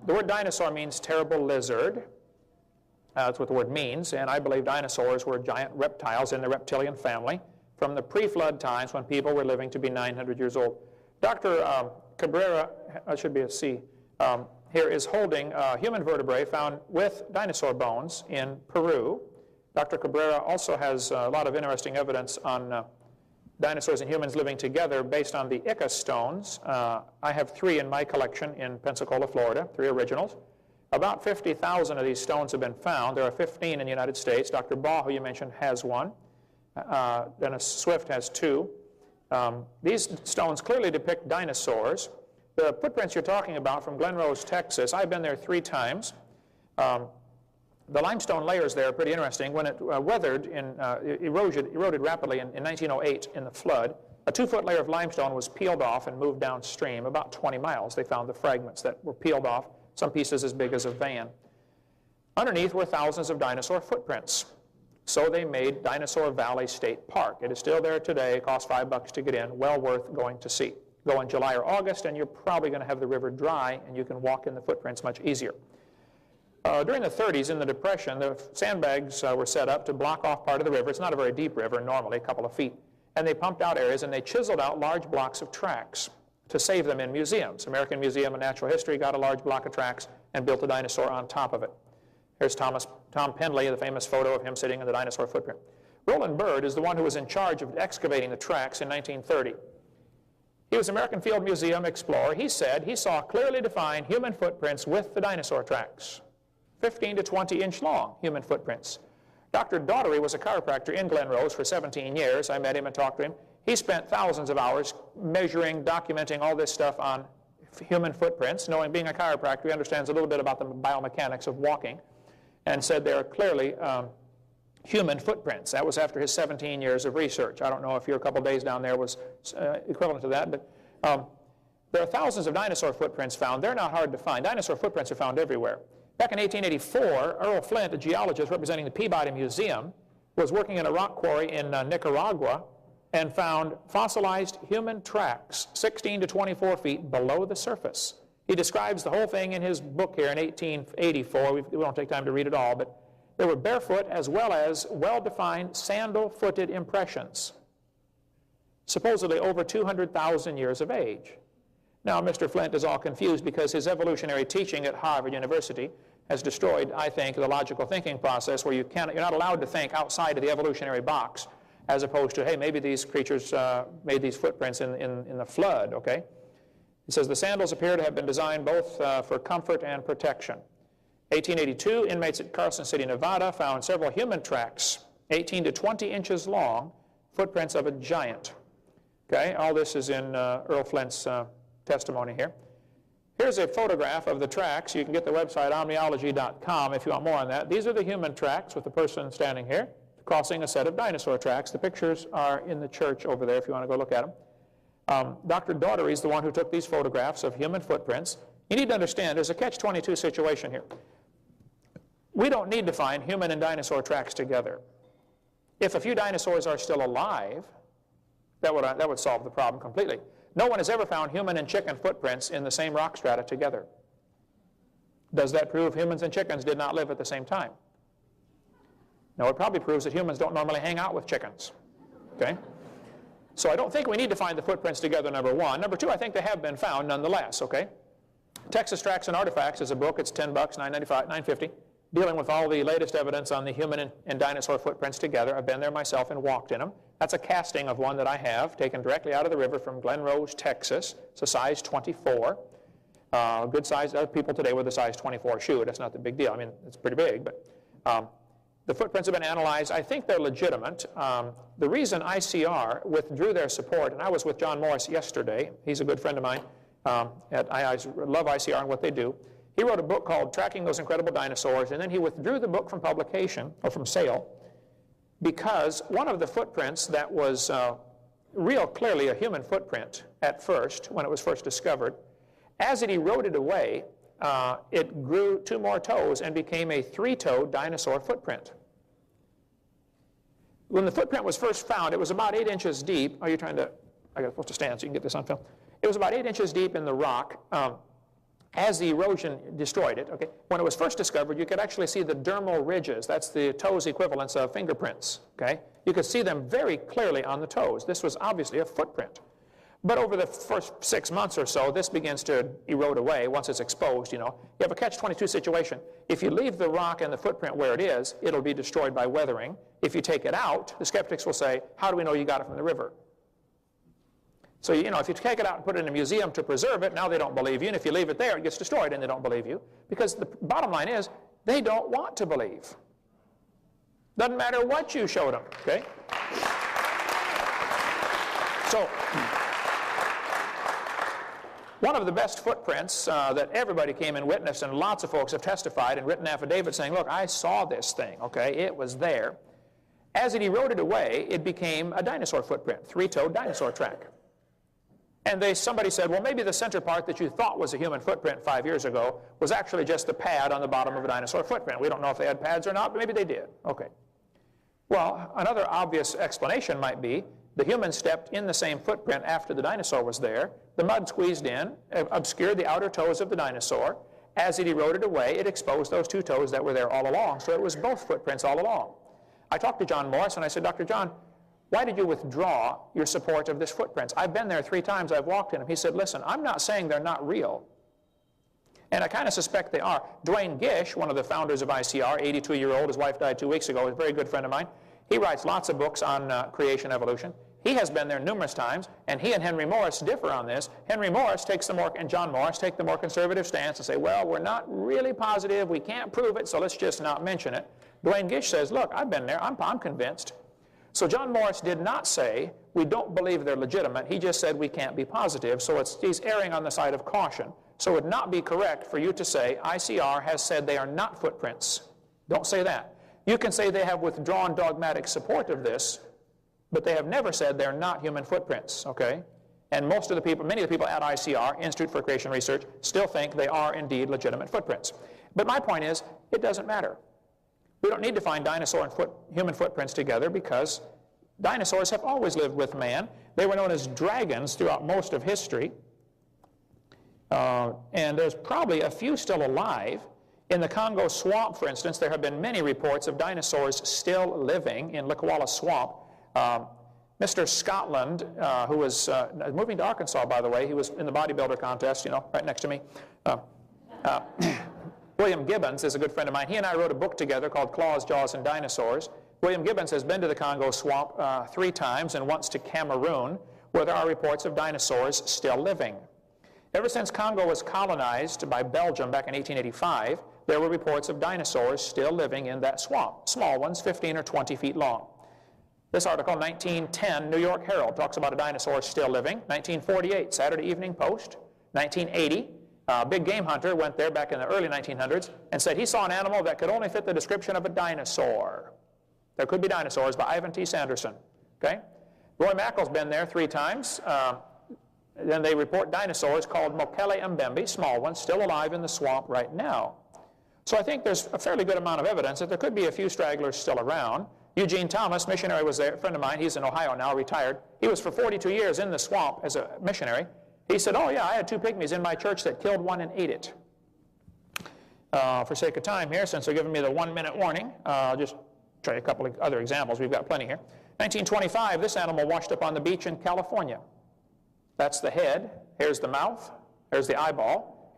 The word dinosaur means terrible lizard. That's what the word means, and I believe dinosaurs were giant reptiles in the reptilian family from the pre-flood times when people were living to be 900 years old. Dr. Cabrera, that should be a C, here is holding human vertebrae found with dinosaur bones in Peru. Dr. Cabrera also has a lot of interesting evidence on dinosaurs and humans living together based on the Ica stones. I have 3 in my collection in Pensacola, Florida, 3 originals. About 50,000 of these stones have been found. There are 15 in the United States. Dr. Baugh, who you mentioned, has 1. Dennis Swift has 2. These stones clearly depict dinosaurs. The footprints you're talking about from Glen Rose, Texas, I've been there 3 times. The limestone layers there are pretty interesting. When it weathered, eroded rapidly in 1908 in the flood, a 2-foot layer of limestone was peeled off and moved downstream about 20 miles. They found the fragments that were peeled off, some pieces as big as a van. Underneath were thousands of dinosaur footprints. So they made Dinosaur Valley State Park. It is still there today. It costs $5 to get in. Well worth going to see. Go in July or August, and you're probably going to have the river dry, and you can walk in the footprints much easier. During the 30s, in the Depression, the sandbags were set up to block off part of the river. It's not a very deep river, normally a couple of feet. And they pumped out areas, and they chiseled out large blocks of tracks to save them in museums. American Museum of Natural History got a large block of tracks and built a dinosaur on top of it. Here's Tom Pendley, the famous photo of him sitting in the dinosaur footprint. Roland Byrd is the one who was in charge of excavating the tracks in 1930. He was American Field Museum explorer. He said he saw clearly defined human footprints with the dinosaur tracks, 15 to 20 inch long human footprints. Dr. Daughtery was a chiropractor in Glen Rose for 17 years. I met him and talked to him. He spent thousands of hours measuring, documenting all this stuff on human footprints. Knowing, being a chiropractor, he understands a little bit about the biomechanics of walking, and said they are clearly human footprints. That was after his 17 years of research. I don't know if your couple days down there was equivalent to that, but there are thousands of dinosaur footprints found. They're not hard to find. Dinosaur footprints are found everywhere. Back in 1884, Earl Flint, a geologist representing the Peabody Museum, was working in a rock quarry in Nicaragua and found fossilized human tracks 16 to 24 feet below the surface. He describes the whole thing in his book here in 1884. We won't take time to read it all, but there were barefoot as well as well-defined sandal-footed impressions, supposedly over 200,000 years of age. Now, Mr. Flint is all confused because his evolutionary teaching at Harvard University has destroyed, I think, the logical thinking process where you're not allowed to think outside of the evolutionary box, as opposed to, hey, maybe these creatures made these footprints in the flood, okay? He says the sandals appear to have been designed both for comfort and protection. 1882, inmates at Carson City, Nevada found several human tracks, 18 to 20 inches long, footprints of a giant. Okay, all this is in Earl Flint's testimony here. Here's a photograph of the tracks. You can get the website omniology.com if you want more on that. These are the human tracks with the person standing here crossing a set of dinosaur tracks. The pictures are in the church over there if you want to go look at them. Dr. Daughtery is the one who took these photographs of human footprints. You need to understand there's a catch-22 situation here. We don't need to find human and dinosaur tracks together. If a few dinosaurs are still alive, that would solve the problem completely. No one has ever found human and chicken footprints in the same rock strata together. Does that prove humans and chickens did not live at the same time? No, it probably proves that humans don't normally hang out with chickens. Okay? So I don't think we need to find the footprints together, number one. Number two, I think they have been found nonetheless, okay? Texas Tracks and Artifacts is a book. It's $10, $9.50, dealing with all the latest evidence on the human and dinosaur footprints together. I've been there myself and walked in them. That's a casting of one that I have, taken directly out of the river from Glen Rose, Texas. It's a size 24. Good size. There are people today with a size 24 shoe. That's not the big deal. I mean, it's pretty big, but the footprints have been analyzed. I think they're legitimate. The reason ICR withdrew their support, and I was with John Morris yesterday. He's a good friend of mine. I love ICR and what they do. He wrote a book called Tracking Those Incredible Dinosaurs, and then he withdrew the book from publication, or from sale, because one of the footprints that was real clearly a human footprint at first, when it was first discovered, as it eroded away, it grew 2 more toes and became a 3-toed dinosaur footprint. When the footprint was first found, it was about 8 inches deep. Oh, you're trying to, I got supposed to stand so you can get this on film. It was about 8 inches deep in the rock. as the erosion destroyed it, okay, when it was first discovered, you could actually see the dermal ridges. That's the toes' equivalents of fingerprints, okay? You could see them very clearly on the toes. This was obviously a footprint. But over the first 6 months or so, this begins to erode away once it's exposed, you know. You have a catch-22 situation. If you leave the rock and the footprint where it is, it'll be destroyed by weathering. If you take it out, the skeptics will say, how do we know you got it from the river? So, you know, if you take it out and put it in a museum to preserve it, now they don't believe you. And if you leave it there, it gets destroyed and they don't believe you. Because the bottom line is, they don't want to believe. Doesn't matter what you showed them, okay? So, one of the best footprints that everybody came and witnessed, and lots of folks have testified and written affidavits saying, look, I saw this thing, okay? It was there. As it eroded away, it became a dinosaur footprint, three-toed dinosaur track. And somebody said, well, maybe the center part that you thought was a human footprint 5 years ago was actually just a pad on the bottom of a dinosaur footprint. We don't know if they had pads or not, but maybe they did. Okay. Well, another obvious explanation might be the human stepped in the same footprint after the dinosaur was there. The mud squeezed in, obscured the outer toes of the dinosaur. As it eroded away, it exposed those two toes that were there all along. So it was both footprints all along. I talked to John Morris and I said, Dr. John, why did you withdraw your support of this footprints? I've been there 3 times, I've walked in them. He said, listen, I'm not saying they're not real. And I kind of suspect they are. Dwayne Gish, one of the founders of ICR, 82-year-old, his wife died 2 weeks ago, a very good friend of mine. He writes lots of books on creation evolution. He has been there numerous times, and he and Henry Morris differ on this. Henry Morris takes the more, and John Morris take the more conservative stance and say, well, we're not really positive, we can't prove it, so let's just not mention it. Dwayne Gish says, look, I've been there, I'm convinced. So John Morris did not say, we don't believe they're legitimate. He just said we can't be positive. So he's erring on the side of caution. So it would not be correct for you to say, ICR has said they are not footprints. Don't say that. You can say they have withdrawn dogmatic support of this, but they have never said they're not human footprints, okay? And most of the people, many of the people at ICR, Institute for Creation Research, still think they are indeed legitimate footprints. But my point is, it doesn't matter. We don't need to find dinosaur and human footprints together because dinosaurs have always lived with man. They were known as dragons throughout most of history. And there's probably a few still alive. In the Congo swamp, for instance, there have been many reports of dinosaurs still living in Likwala Swamp. Mr. Scotland, who was moving to Arkansas, by the way, he was in the bodybuilder contest, you know, right next to me. William Gibbons is a good friend of mine. He and I wrote a book together called Claws, Jaws, and Dinosaurs. William Gibbons has been to the Congo swamp 3 times and once to Cameroon, where there are reports of dinosaurs still living. Ever since Congo was colonized by Belgium back in 1885, there were reports of dinosaurs still living in that swamp, small ones, 15 or 20 feet long. This article, 1910, New York Herald, talks about a dinosaur still living. 1948, Saturday Evening Post. 1980, a big game hunter went there back in the early 1900s and said he saw an animal that could only fit the description of a dinosaur. There could be dinosaurs by Ivan T. Sanderson. Okay? Roy Mackle's been there 3 times. Then they report dinosaurs called Mokele mbembe, small ones, still alive in the swamp right now. So I think there's a fairly good amount of evidence that there could be a few stragglers still around. Eugene Thomas, missionary, was there, a friend of mine. He's in Ohio now, retired. He was for 42 years in the swamp as a missionary. He said, oh yeah, I had 2 pygmies in my church that killed one and ate it. For sake of time here, since they're giving me the 1-minute warning, I'll just try a couple of other examples. We've got plenty here. 1925, this animal washed up on the beach in California. That's the head. Here's the mouth. Here's the eyeball.